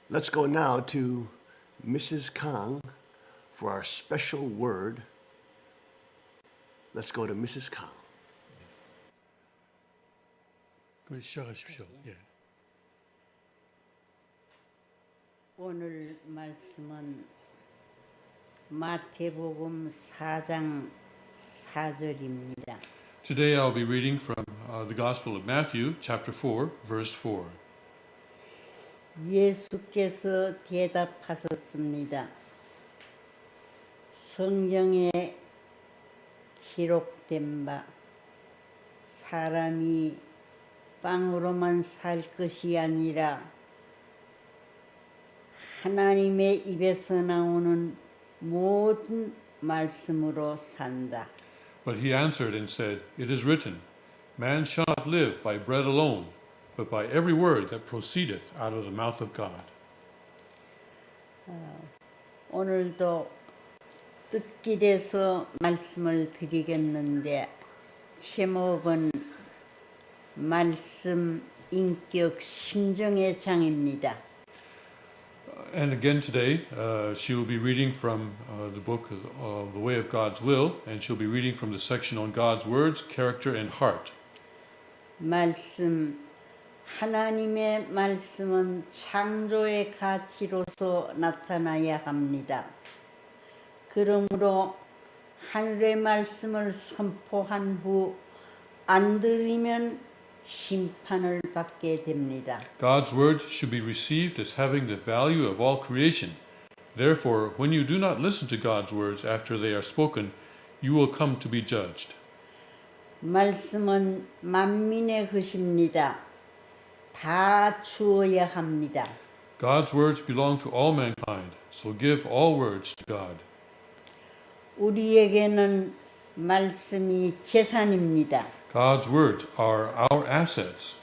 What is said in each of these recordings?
Let's go now to Mrs. Kang for our special word. Let's go to Mrs. Kang. 그럼 시작하십시오. 예. 오늘 말씀은 마태복음 4장 4절입니다. Today I'll be reading from the Gospel of Matthew, chapter 4, verse 4. 예수께서 대답하셨습니다. 성경에 기록된 바 사람이 빵으로만 살 것이 아니라 하나님의 입에서 나오는 모든 말씀으로 산다. But he answered and said, It is written, Man shall not live by bread alone, but by every word that proceedeth out of the mouth of God. 오늘도 뜻길에서 말씀을 드리겠는데 제목은 말씀, 인격, 심정의 장입니다. And again today, she will be reading from the book of The Way of God's Will, and she'll be reading from the section on God's words, character, and heart. 말씀, 하나님의 말씀은 창조의 가치로서 나타나야 합니다. 그러므로 하늘의 말씀을 선포한 후 안 들으면 심판을 받게 됩니다. God's word should be received as having the value of all creation. Therefore, when you do not listen to God's words after they are spoken, you will come to be judged. 말씀은 만민의 것입니다. 다 주어야 합니다. God's words belong to all mankind, so give all words to God. 우리에게는 말씀이 재산입니다. God's words are our assets.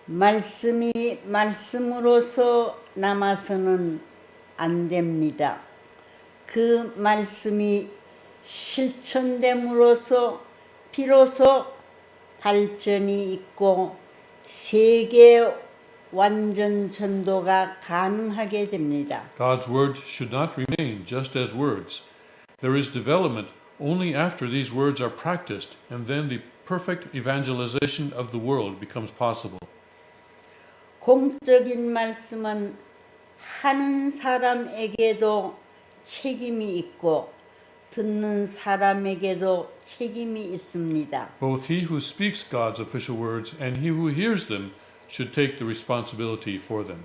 말씀이 말씀으로서 남아서는 안 됩니다. 그 말씀이 실천됨으로써 비로소 발전이 있고 세계 완전 전도가 가능하게 됩니다. God's words should not remain just as words. There is development only after these words are practiced, and then the perfect evangelization of the world becomes possible. 공적인 말씀은 하는 사람에게도 책임이 있고 듣는 사람에게도 책임이 있습니다. Both he who speaks God's official words and he who hears them should take the responsibility for them.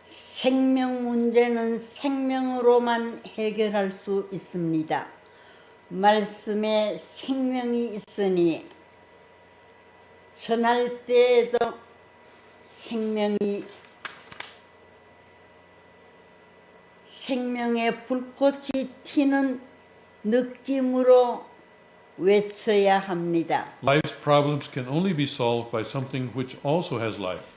생명 문제는 생명으로만 해결할 수 있습니다. 말씀에 생명이 있으니 전할 때에도 생명의 불꽃이 튀는 느낌으로 외쳐야 합니다. Life's problems can only be solved by something which also has life.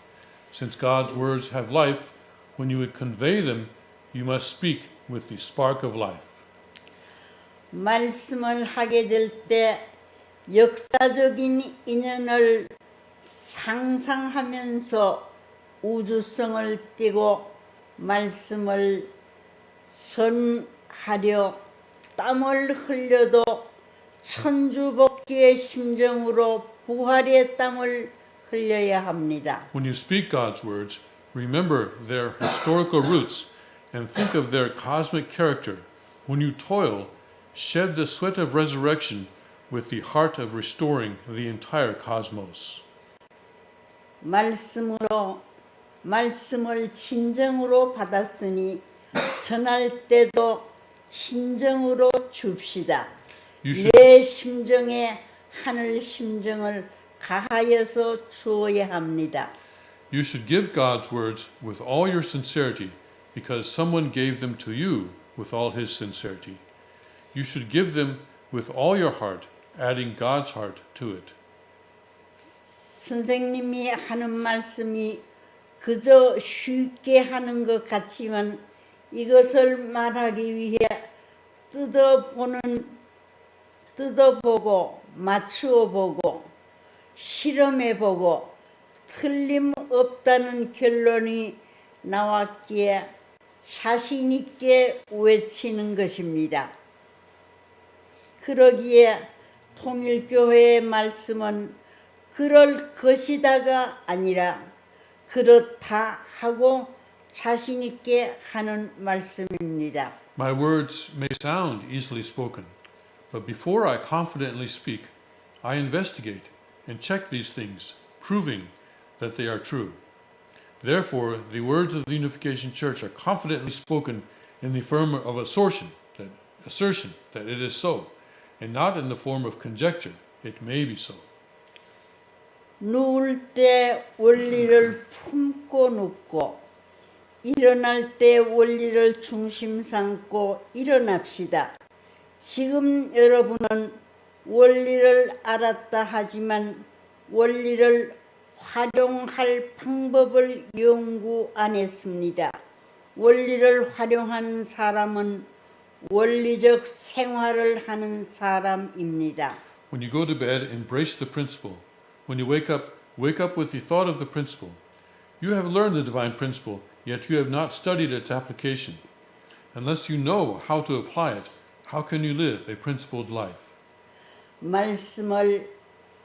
Since God's words have life, when you would convey them, you must speak with the spark of life. 말씀을 하게 될 때 역사적인 인연을 상상하면서 우주성을 띠고 말씀을 전하려 땀을 흘려도 천주복귀의 심정으로 부활의 땀을 흘려야 합니다. When you speak God's words, remember their historical roots and think of their cosmic character. When you toil, shed the sweat of resurrection with the heart of restoring the entire cosmos. 말씀을 진정으로 받았으니 전할 때도 진정으로 줍시다. 내 심정에 하늘 심정을 가하여서 주어야 합니다. You should give God's words with all your sincerity, because someone gave them to you with all his sincerity. You should give them with all your heart, adding God's heart to it. 선생님이 하는 말씀이 그저 쉽게 하는 것 같지만 이것을 말하기 위해 뜯어보고 맞추어보고 실험해보고 없다는 결론이 나왔기에 자신 있게 외치는 것입니다. 그러기에 통일교회의 말씀은 그럴 것이다가 아니라 그렇다 하고 자신 있게 하는 말씀입니다. My words may sound easily spoken, but before I confidently speak, I investigate and check these things, proving that they are true. Therefore, the words of the Unification Church are confidently spoken in the form of assertion that it is so, and not in the form of conjecture, it may be so. 누울 때 원리를 품고 눕고 일어날 때 원리를 중심 삼고 일어납시다. 지금 여러분은 원리를 알았다 하지만 원리를 활용할 방법을 연구 안 했습니다. 원리를 활용하는 사람은 원리적 생활을 하는 사람입니다. When you go to bed, embrace the principle. When you wake up with the thought of the principle. You have learned the divine principle, yet you have not studied its application. Unless you know how to apply it, how can you live a principled life? 말씀을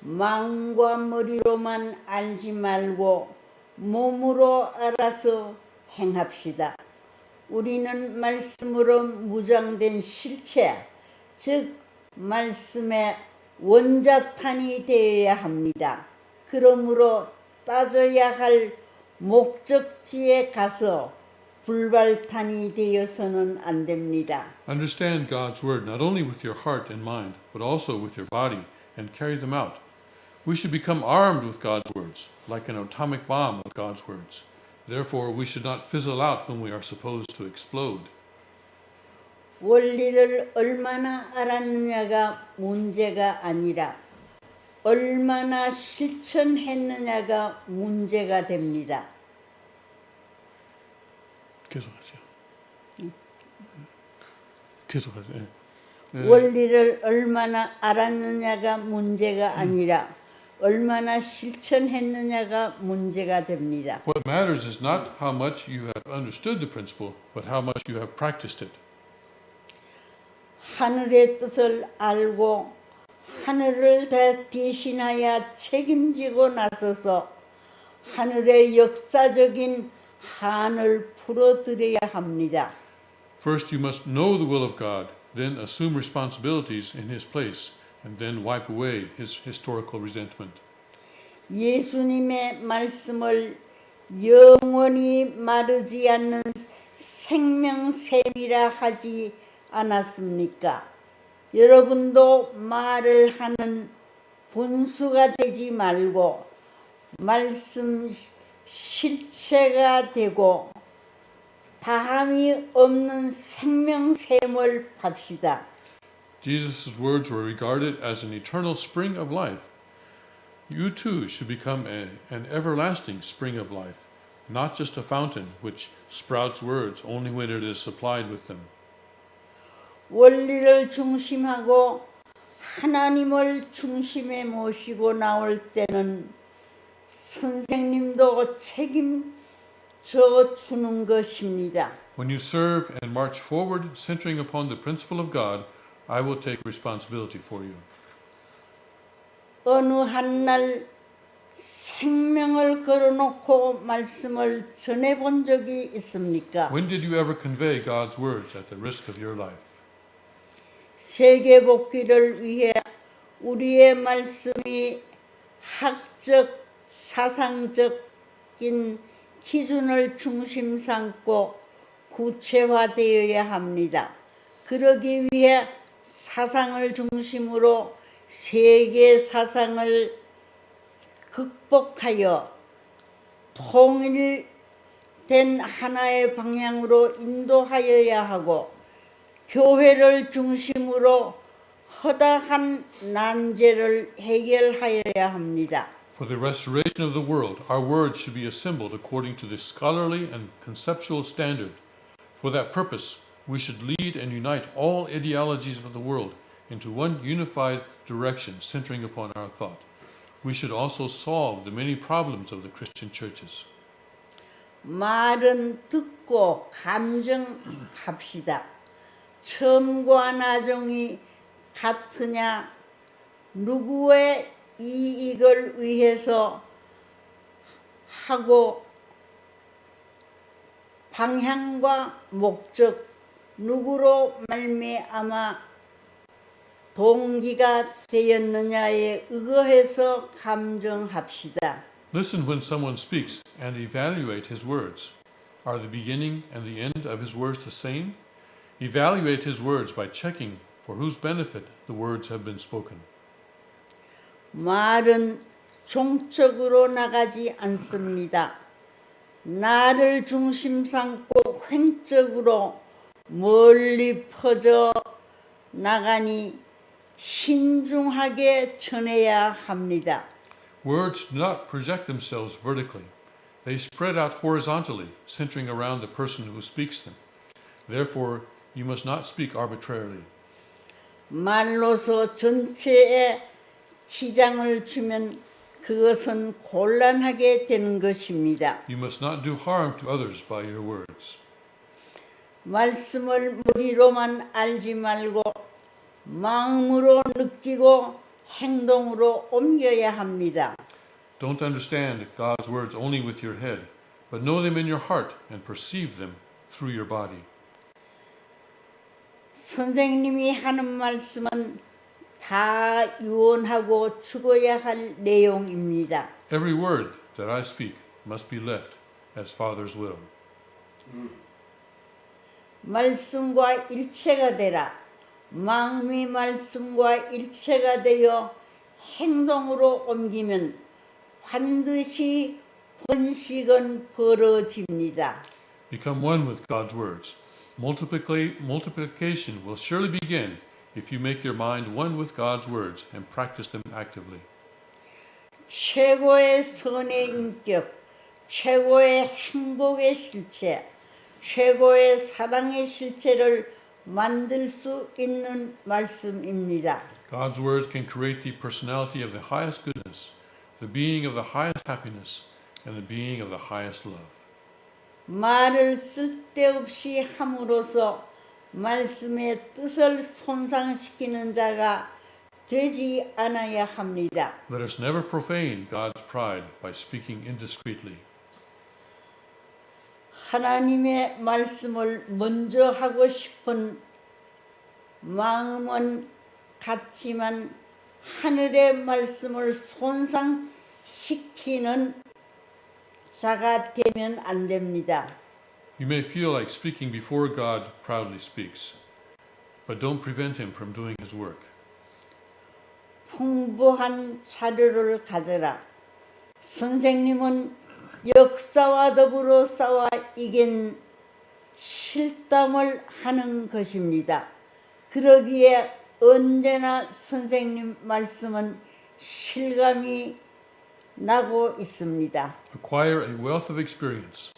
마음과 머리로만 알지 말고 몸으로 알아서 행합시다. 우리는 말씀으로 무장된 실체, 즉 말씀의 원자탄이 되어야 합니다. 그러므로 따져야 할 목적지에 가서 불발탄이 되어서는 안 됩니다. Understand God's word not only with your heart and mind, but also with your body, and carry them out. We should become armed with God's words, like an atomic bomb with God's words. Therefore, we should not fizzle out when we are supposed to explode. 원리를 얼마나 알았느냐가 문제가 아니라 얼마나 실천했느냐가 문제가 됩니다. 계속하세요. 계속하세요. 원리를 얼마나 알았느냐가 문제가 아니라 얼마나 실천했느냐가 문제가 됩니다. What matters is not how much you have understood the principle, but how much you have practiced it. 하늘의 뜻을 알고 하늘을 대신하여 책임지고 나서서 하늘의 역사적인 한을 풀어드려야 합니다. First, you must know the will of God, then assume responsibilities in His place, and then wipe away His historical resentment. 예수님의 말씀을 영원히 마르지 않는 생명샘이라 하지 않았습니까? 여러분도 말을 하는 분수가 되지 말고 말씀 실체가 되고 다함이 없는 생명샘을 팝시다. Jesus' words were regarded as an eternal spring of life. You too should become an everlasting spring of life, not just a fountain which sprouts words only when it is supplied with them. 원리를 중심하고 하나님을 중심에 모시고 나올 때는 선생님도 책임져 주는 것입니다. When you serve and march forward, centering upon the principle of God, I will take responsibility for you. 어느 한 날 생명을 걸어놓고 말씀을 전해본 적이 있습니까? When did you ever convey God's words at the risk of your life? 세계 복귀를 위해 우리의 말씀이 학적, 사상적인 기준을 중심 삼고 구체화되어야 합니다. 그러기 위해 사상을 중심으로 세계 사상을 극복하여 통일된 하나의 방향으로 인도하여야 하고 교회를 중심으로 허다한 난제를 해결하여야 합니다. For the restoration of the world, our words should be assembled according to the scholarly and conceptual standard. For that purpose, we should lead and unite all ideologies of the world into one unified direction centering upon our thought. we should also solve the many problems of the Christian churches. 말은 듣고 감정합시다. 처음과 나중이 같으냐? 누구의 이익을 위해서 하고 방향과 목적, 누구로 말미암아 동기가 되었느냐에 의거해서 감정합시다. Listen when someone speaks and evaluate his words. Are the beginning and the end of his words the same? Evaluate his words by checking for whose benefit the words have been spoken. 말은 종적으로 나가지 않습니다. 나를 중심 삼고 횡적으로 멀리 퍼져 나가니 신중하게 전해야 합니다. Words do not project themselves vertically. They spread out horizontally, centering around the person who speaks them. Therefore, you must not speak arbitrarily. 말로서 전체에 지장을 주면 그것은 곤란하게 되는 것입니다. You must not do harm to others by your words. 말씀을 머리로만 알지 말고 마음으로 느끼고 행동으로 옮겨야 합니다. Don't understand God's words only with your head, but know them in your heart and perceive them through your body. 선생님이 하는 말씀은 다 유언하고 죽어야 할 내용입니다. Every word that I speak must be left as Father's will. 말씀과 일체가 되라. 마음이 말씀과 일체가 되어 행동으로 옮기면 반드시 번식은 벌어집니다. Become one with God's words. Multiplication will surely begin if you make your mind one with God's words and practice them actively. 최고의 선의 인격, 최고의 행복의 실체, 최고의 사랑의 실체를 만들 수 있는 말씀입니다. God's words can create the personality of the highest goodness, the being of the highest happiness, and the being of the highest love. 말을 쓸데없이 함으로써 말씀의 뜻을 손상시키는 자가 되지 않아야 합니다. Let us never profane God's pride by speaking indiscreetly. 하나님의 말씀을 먼저 하고 싶은 마음은 같지만 하늘의 말씀을 손상시키는 자가 되면 안 됩니다. You may feel like speaking before God proudly speaks, but don't prevent him from doing his work. 풍부한 자료를 가져라. 선생님은 역사와 더불어 싸워 이긴 실담을 하는 것입니다. 그러기에 언제나 선생님 말씀은 실감이 나고 있습니다. Acquire a wealth of experience.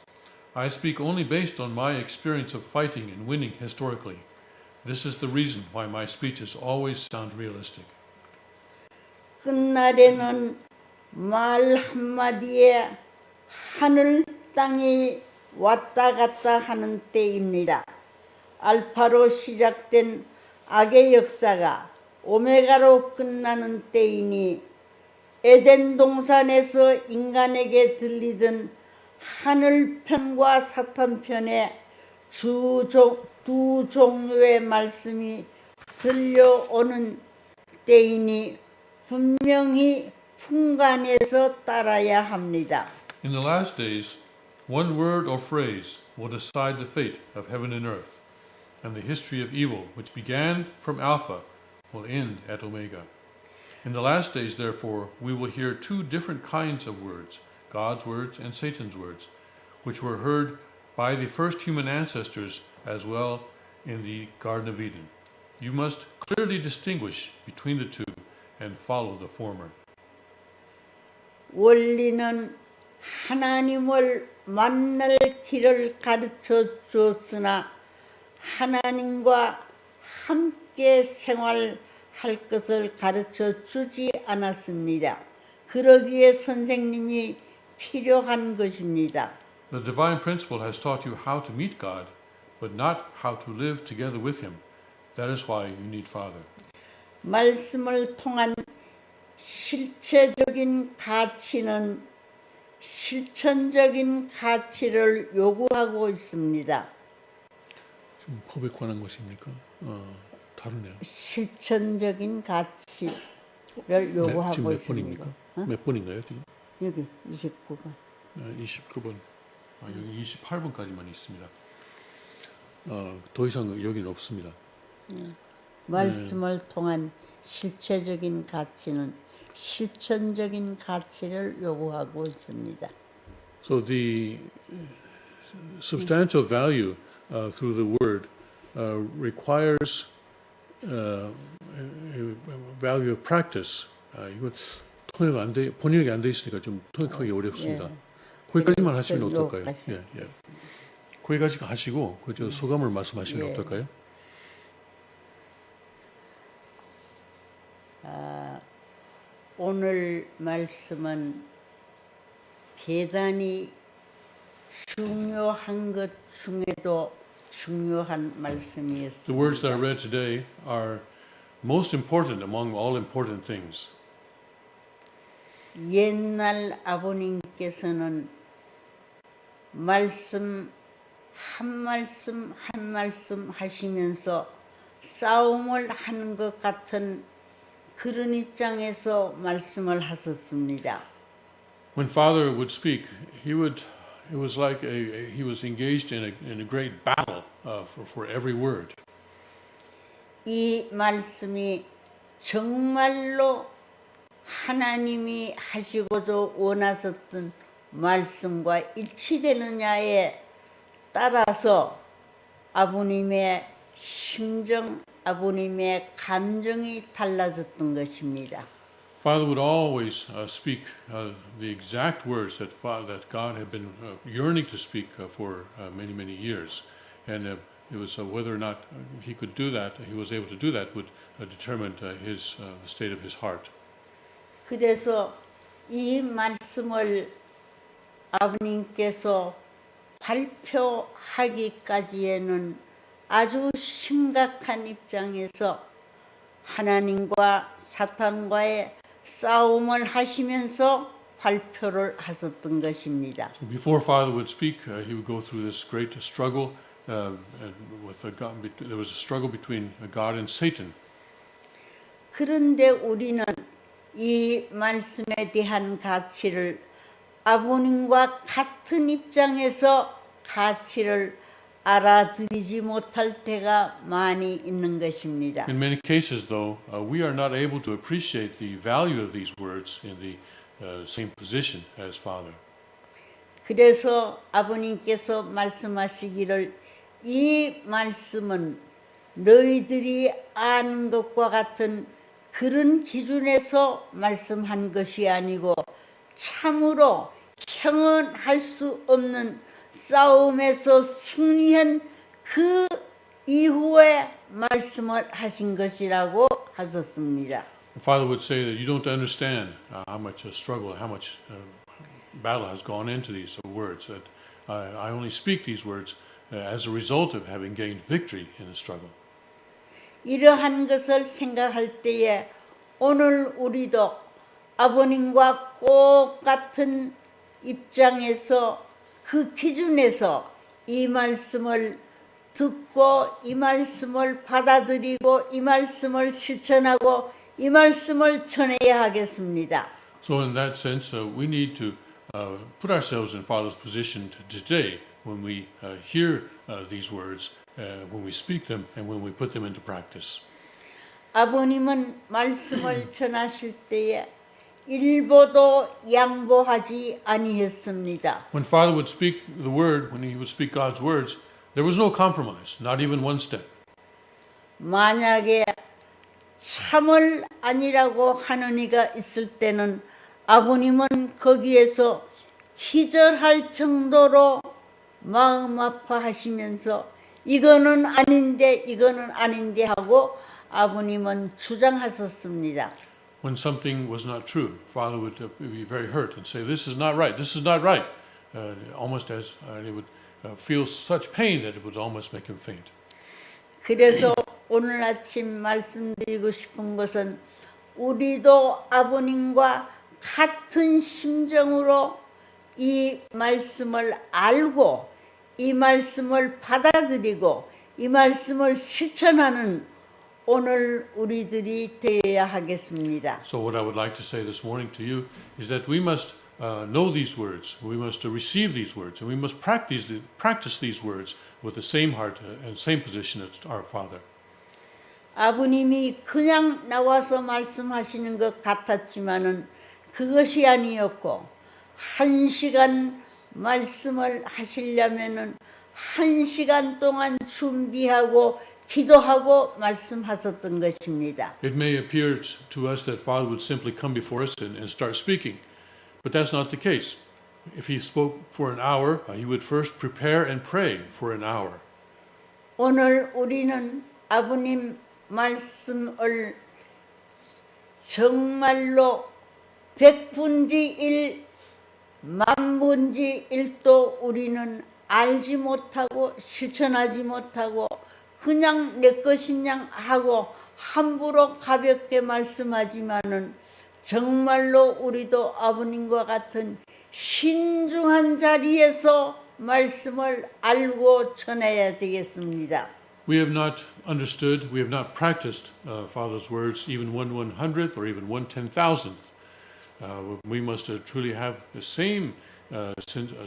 I speak only based on my experience of fighting and winning historically. This is the reason why my speeches always sound realistic. 끝날에는 말 한마디에 하늘 땅이 왔다 갔다 하는 때입니다. 알파로 시작된 악의 역사가 오메가로 끝나는 때이니 에덴 동산에서 인간에게 들리던 하늘편과 사탄편의 두 종류의 말씀이 들려오는 때이니 분명히 풍간에서 따라야 합니다. In the last days, one word or phrase will decide the fate of heaven and earth, and the history of evil, which began from Alpha, will end at Omega. In the last days, therefore, we will hear two different kinds of words, God's words and Satan's words, which were heard by the first human ancestors as well in the Garden of Eden. You must clearly distinguish between the two and follow the former. 원리는 하나님을 만날 길을 가르쳐 주었으나 하나님과 함께 생활할 것을 가르쳐 주지 않았습니다. 그러기에 선생님이 필요한 것입니다. The divine principle has taught you how to meet God, but not how to live together with Him. That is why you need Father. 말씀을 통한 실체적인 가치는 실천적인 가치를 요구하고 있습니다. 지금 법에 관한 것입니까? 다르네요. 실천적인 가치를 지금 요구하고 몇 있습니다. 번입니까? 몇 번인가요 지금? 여기 29번. 29번. 여기 28번까지만 있습니다. 더 이상 여기는 없습니다. 말씀을 통한 실체적인 가치는 실천적인 가치를 요구하고 있습니다. So the substantial value through the word requires a value of practice. 이거 통역 안 돼, 번역이 안 돼 있으니까 좀 통역하기 어렵습니다. 거기까지만 하시면 어떨까요? 예. 거기까지 하시고 그 소감을 말씀하시면 어떨까요? 오늘 말씀은 대단히 중요한 것 중에도 중요한 말씀이었습니다. The words that I read today are most important among all important things. 옛날 아버님께서는 말씀 한 말씀 하시면서 싸움을 하는 것 같은 그런 입장에서 말씀을 하셨습니다. When Father would speak, it was like he was engaged in a great battle for every word. 이 말씀이 정말로 하나님이 하시고자 원하셨던 말씀과 일치되느냐에 따라서 아버님의 심정, 아버님의 감정이 달라졌던 것입니다. Father would always speak the exact words that God had been yearning to speak for many years, and it was whether or not he could do that, he was able to do that, would determine the state of his heart. 그래서 이 말씀을 아버님께서 발표하기까지에는 아주 심각한 입장에서 하나님과 사탄과의 싸움을 하시면서 발표를 하셨던 것입니다. So before Father would speak, he would go through this great struggle. There was a struggle between God and Satan. 그런데 우리는 이 말씀에 대한 가치를 아버님과 같은 입장에서 가치를 알아들이지 못할 때가 많이 있는 것입니다. In many cases, though, we are not able to appreciate the value of these words in the same position as Father. 그래서 아버님께서 말씀하시기를 이 말씀은 너희들이 아는 것과 같은 그런 기준에서 말씀한 것이 아니고 참으로 형언할 수 없는 싸움에서 승리한 그 이후에 말씀을 하신 것이라고 하셨습니다. Father would say that you don't understand how much struggle, how much battle has gone into these words. That I only speak these words as a result of having gained victory in the struggle. 이러한 것을 생각할 때에 오늘 우리도 아버님과 똑같은 입장에서 그 기준에서 이 말씀을 듣고 이 말씀을 받아들이고 이 말씀을 실천하고 이 말씀을 전해야 하겠습니다. So in that sense, we need to put ourselves in Father's position today when we hear these words, when we speak them, and when we put them into practice. 아버님은 말씀을 전하실 때에 일보도 양보하지 아니했습니다. When Father would speak the word, when he would speak God's words, there was no compromise, not even one step. 만약에 참을 아니라고 하는 이가 있을 때는 아버님은 거기에서 기절할 정도로 마음 아파하시면서 이거는 아닌데 하고 아버님은 주장하셨습니다. when something was not true. Father would be very hurt and say, "This is not right. This is not right." Almost as he would feel such pain that it would almost make him faint. 그래서 오늘 아침 말씀드리고 싶은 것은 우리도 아버님과 같은 심정으로 이 말씀을 알고 이 말씀을 받아들이고 이 말씀을 실천하는 오늘 우리들이 되어야 하겠습니다. So what I would like to say this morning to you is that we must know these words, we must receive these words, and we must practice these words with the same heart and same position as our Father. 아버님이 그냥 나와서 말씀하시는 것 같았지만은 그것이 아니었고 1시간 말씀을 하시려면은 1시간 동안 준비하고 기도하고 말씀하셨던 것입니다. It may appear to us that Father would simply come before us and start speaking, but that's not the case. If he spoke for an hour, he would first prepare and pray for an hour. 오늘 우리는 아버님 말씀을 정말로 100분지 1, 만분지 1도 우리는 알지 못하고 실천하지 못하고 그냥 내 것이냐 하고 함부로 가볍게 말씀하지만은 정말로 우리도 아버님과 같은 신중한 자리에서 말씀을 알고 전해야 되겠습니다. We have not understood, we have not practiced Father's words even 1/100th or even 1/10,000th. We must truly have the same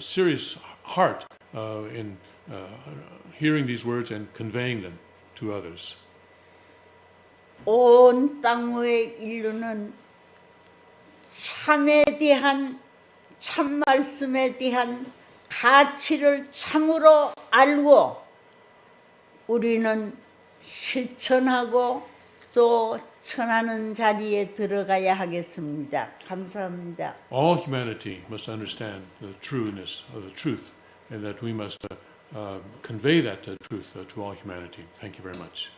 serious heart in hearing these words and conveying them to others. 온 땅 위의 인류는 참에 대한 참 말씀에 대한 가치를 참으로 알고 우리는 실천하고 또 전하는 자리에 들어가야 하겠습니다. 감사합니다. All humanity must understand the trueness of the truth, and that we must convey that truth to all humanity. Thank you very much.